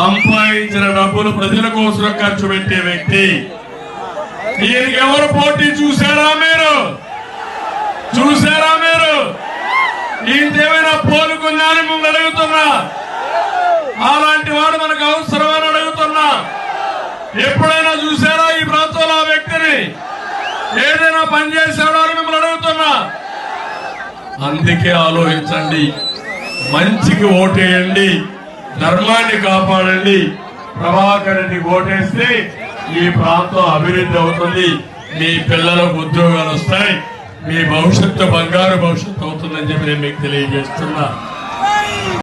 సంపాదించిన డబ్బులు ప్రజల కోసం ఖర్చు పెట్టే వ్యక్తి. ఈయనకి ఎవరు పోటీ చూసారా మీరు? ఇంతేమైనా పోలుకున్నారని మిమ్మల్ని అడుగుతున్నా. అలాంటి వాడు మనకు అవసరమని అడుగుతున్నా. ఎప్పుడైనా చూసారా ఈ ప్రాంతంలో ఆ వ్యక్తిని? ఏదైనా పనిచేసాడో అని మిమ్మల్ని అడుగుతున్నా. అందుకే ఆలోచించండి, మంచికి ఓటేయండి, ధర్మాన్ని కాపాడండి. ప్రభాకర్ రెడ్డికి ఓటేస్తే ఈ ప్రాంతం అభివృద్ధి అవుతుంది, మీ పిల్లలకు ఉద్యోగాలు వస్తాయి, మీ భవిష్యత్తు బంగారు భవిష్యత్తు అవుతుందని చెప్పి నేను మీకు తెలియజేస్తున్నా.